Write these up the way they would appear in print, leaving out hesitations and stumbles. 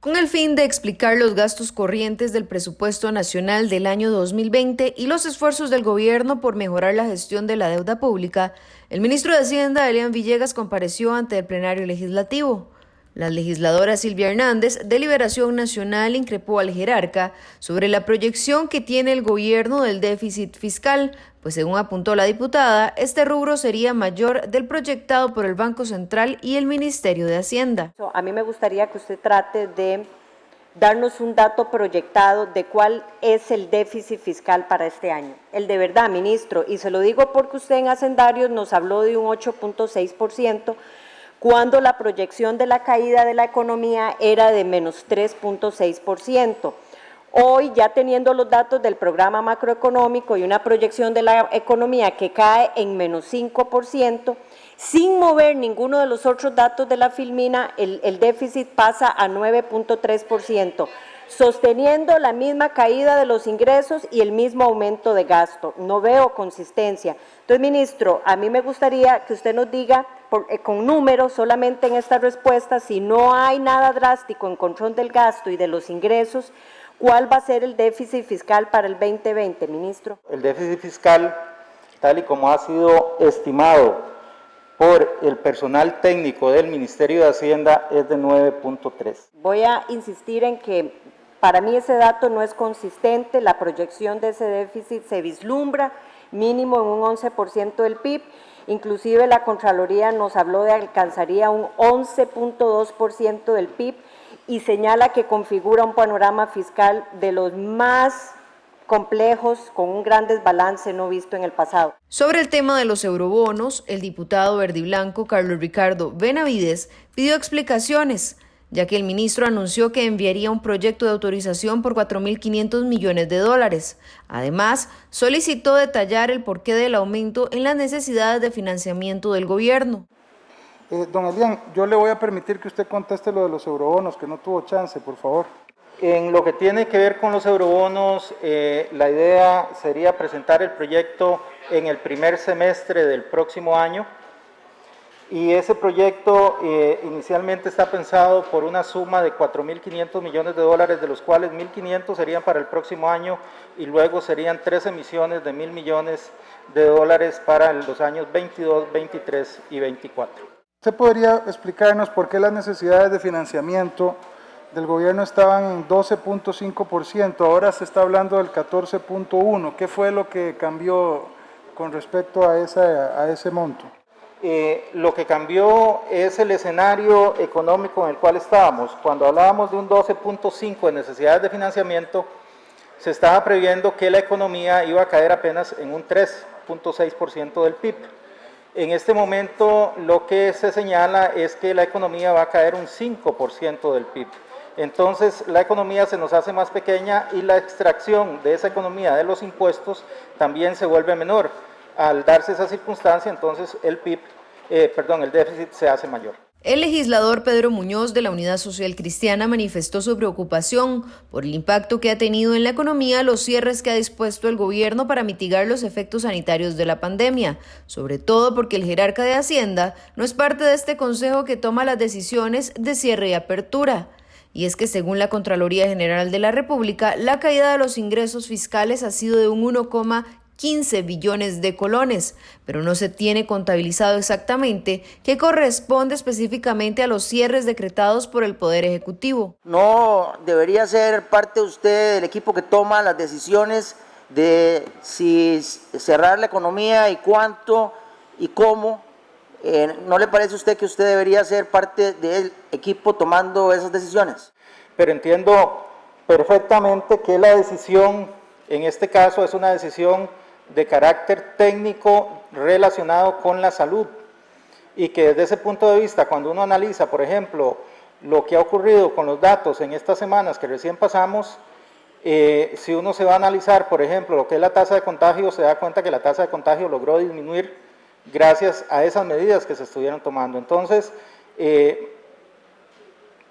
con el fin de explicar los gastos corrientes del presupuesto nacional del año 2020 y los esfuerzos del gobierno por mejorar la gestión de la deuda pública, el ministro de Hacienda, Elian Villegas, compareció ante el plenario legislativo. La legisladora Silvia Hernández, de Liberación Nacional, increpó al jerarca sobre la proyección que tiene el gobierno del déficit fiscal, pues según apuntó la diputada, este rubro sería mayor del proyectado por el Banco Central y el Ministerio de Hacienda. A mí me gustaría que usted trate de darnos un dato proyectado de cuál es el déficit fiscal para este año. El de verdad, ministro, y se lo digo porque usted en Hacendarios nos habló de un 8.6%, cuando la proyección de la caída de la economía era de menos 3.6%. Hoy, ya teniendo los datos del programa macroeconómico y una proyección de la economía que cae en menos 5%, sin mover ninguno de los otros datos de la Filmina, el déficit pasa a 9.3%, sosteniendo la misma caída de los ingresos y el mismo aumento de gasto. No veo consistencia. Entonces, ministro, a mí me gustaría que usted nos diga, con números solamente en esta respuesta, si no hay nada drástico en control del gasto y de los ingresos, ¿cuál va a ser el déficit fiscal para el 2020, ministro? El déficit fiscal, tal y como ha sido estimado por el personal técnico del Ministerio de Hacienda, es de 9.3. Voy a insistir en que para mí ese dato no es consistente, la proyección de ese déficit se vislumbra mínimo en un 11% del PIB, inclusive la Contraloría nos habló de alcanzaría un 11.2% del PIB y señala que configura un panorama fiscal de los más complejos, con un gran desbalance no visto en el pasado. Sobre el tema de los eurobonos, el diputado verdiblanco Carlos Ricardo Benavides pidió explicaciones, ya que el ministro anunció que enviaría un proyecto de autorización por $4.500 millones. Además, solicitó detallar el porqué del aumento en las necesidades de financiamiento del gobierno. Don Elian, yo le voy a permitir que usted conteste lo de los eurobonos, que no tuvo chance, por favor. En lo que tiene que ver con los eurobonos, la idea sería presentar el proyecto en el primer semestre del próximo año, y ese proyecto inicialmente está pensado por una suma de $4.500 millones, de los cuales 1.500 serían para el próximo año y luego serían 3 emisiones de $1.000 millones para los años 22, 23 y 24. ¿Usted podría explicarnos por qué las necesidades de financiamiento del gobierno estaban en 12.5%, ahora se está hablando del 14.1%? ¿Qué fue lo que cambió con respecto a ese monto? Lo que cambió es el escenario económico en el cual estábamos. Cuando hablábamos de un 12.5% de necesidades de financiamiento, se estaba previendo que la economía iba a caer apenas en un 3.6% del PIB. En este momento lo que se señala es que la economía va a caer un 5% del PIB. Entonces la economía se nos hace más pequeña y la extracción de esa economía de los impuestos también se vuelve menor. Al darse esa circunstancia, entonces el déficit se hace mayor. El legislador Pedro Muñoz de la Unidad Social Cristiana manifestó su preocupación por el impacto que ha tenido en la economía los cierres que ha dispuesto el gobierno para mitigar los efectos sanitarios de la pandemia, sobre todo porque el jerarca de Hacienda no es parte de este consejo que toma las decisiones de cierre y apertura. Y es que según la Contraloría General de la República, la caída de los ingresos fiscales ha sido de un 1,15 billones de colones, pero no se tiene contabilizado exactamente qué corresponde específicamente a los cierres decretados por el Poder Ejecutivo. No debería ser parte usted del equipo que toma las decisiones de si cerrar la economía y cuánto y cómo. ¿No le parece a usted que usted debería ser parte del equipo tomando esas decisiones? Pero entiendo perfectamente que la decisión, en este caso, es una decisión de carácter técnico relacionado con la salud, y que desde ese punto de vista, cuando uno analiza, por ejemplo, lo que ha ocurrido con los datos en estas semanas que recién pasamos, si uno se va a analizar, por ejemplo, lo que es la tasa de contagio, se da cuenta que la tasa de contagio logró disminuir gracias a esas medidas que se estuvieron tomando. Entonces,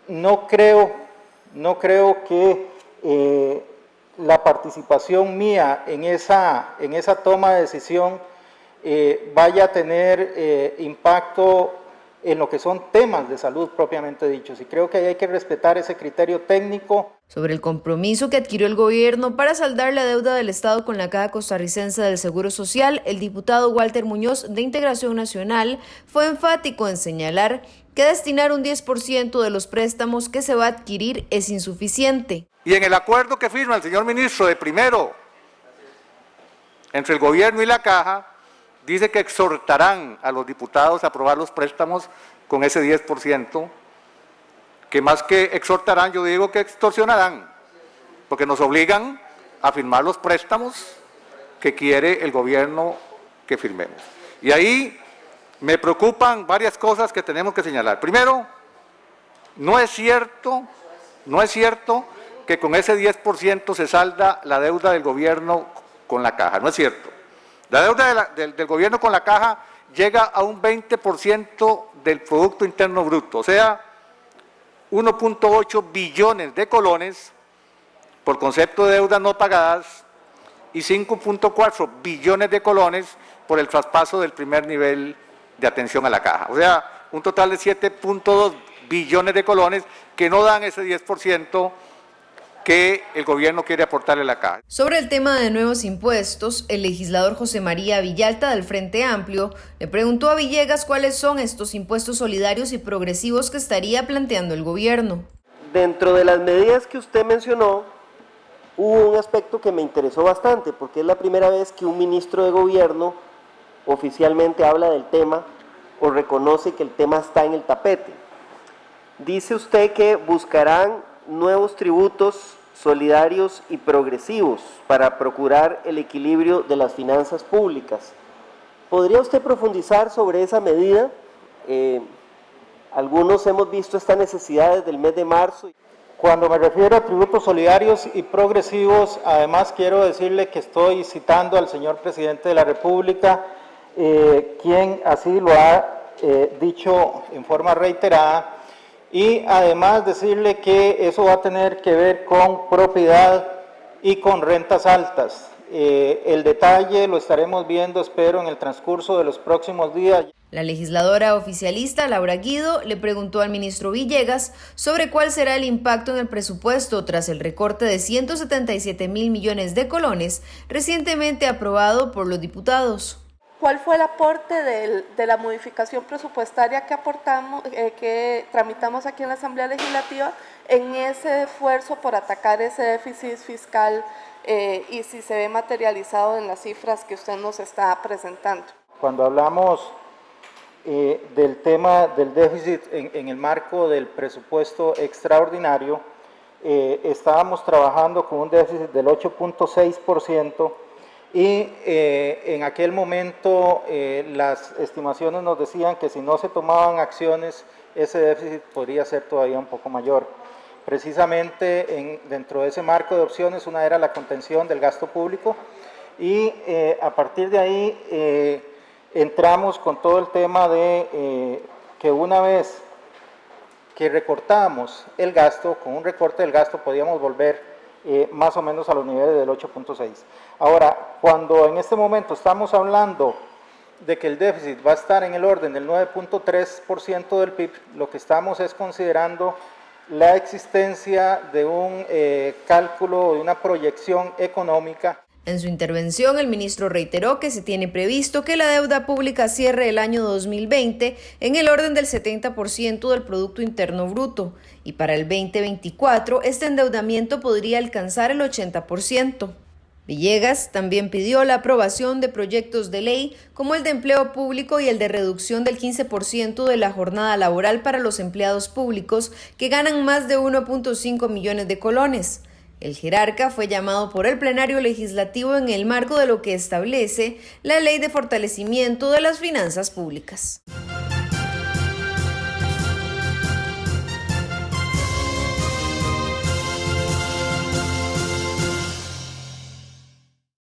no creo que la participación mía en esa toma de decisión vaya a tener impacto en lo que son temas de salud propiamente dichos, y creo que ahí hay que respetar ese criterio técnico. Sobre el compromiso que adquirió el gobierno para saldar la deuda del Estado con la Caja Costarricense del Seguro Social, el diputado Walter Muñoz de Integración Nacional fue enfático en señalar que destinar un 10% de los préstamos que se va a adquirir es insuficiente. Y en el acuerdo que firma el señor ministro de primero entre el gobierno y la Caja, dice que exhortarán a los diputados a aprobar los préstamos con ese 10%, que más que exhortarán, yo digo que extorsionarán, porque nos obligan a firmar los préstamos que quiere el gobierno que firmemos. Y ahí me preocupan varias cosas que tenemos que señalar. Primero, no es cierto que con ese 10% se salda la deuda del gobierno con la Caja, no es cierto. La deuda del gobierno con la Caja llega a un 20% del Producto Interno Bruto, o sea, 1.8 billones de colones por concepto de deudas no pagadas y 5.4 billones de colones por el traspaso del primer nivel de atención a la Caja. O sea, un total de 7.2 billones de colones que no dan ese 10% que el gobierno quiere aportarle a la Caja. Sobre el tema de nuevos impuestos, el legislador José María Villalta del Frente Amplio le preguntó a Villegas cuáles son estos impuestos solidarios y progresivos que estaría planteando el gobierno. Dentro de las medidas que usted mencionó, hubo un aspecto que me interesó bastante, porque es la primera vez que un ministro de gobierno oficialmente habla del tema o reconoce que el tema está en el tapete. Dice usted que buscarán nuevos tributos solidarios y progresivos para procurar el equilibrio de las finanzas públicas. ¿Podría usted profundizar sobre esa medida? Algunos hemos visto esta necesidad desde el mes de marzo. Cuando me refiero a tributos solidarios y progresivos, además quiero decirle que estoy citando al señor presidente de la República, quien así lo ha dicho en forma reiterada, y además decirle que eso va a tener que ver con propiedad y con rentas altas. El detalle lo estaremos viendo, espero, en el transcurso de los próximos días. La legisladora oficialista Laura Guido le preguntó al ministro Villegas sobre cuál será el impacto en el presupuesto tras el recorte de 177 mil millones de colones recientemente aprobado por los diputados. ¿Cuál fue el aporte de la modificación presupuestaria que tramitamos aquí en la Asamblea Legislativa en ese esfuerzo por atacar ese déficit fiscal y si se ve materializado en las cifras que usted nos está presentando? Cuando hablamos del tema del déficit en el marco del presupuesto extraordinario, estábamos trabajando con un déficit del 8.6%. Y en aquel momento las estimaciones nos decían que si no se tomaban acciones, ese déficit podría ser todavía un poco mayor. Precisamente dentro de ese marco de opciones, una era la contención del gasto público y a partir de ahí entramos con todo el tema de que una vez que recortábamos el gasto, con un recorte del gasto podíamos volver más o menos a los niveles del 8.6. Ahora, cuando en este momento estamos hablando de que el déficit va a estar en el orden del 9.3% del PIB, lo que estamos es considerando la existencia de un cálculo, de una proyección económica. En su intervención, el ministro reiteró que se tiene previsto que la deuda pública cierre el año 2020 en el orden del 70% del Producto Interno Bruto y para el 2024 este endeudamiento podría alcanzar el 80%. Villegas también pidió la aprobación de proyectos de ley como el de empleo público y el de reducción del 15% de la jornada laboral para los empleados públicos que ganan más de 1.5 millones de colones. El jerarca fue llamado por el plenario legislativo en el marco de lo que establece la Ley de Fortalecimiento de las Finanzas Públicas.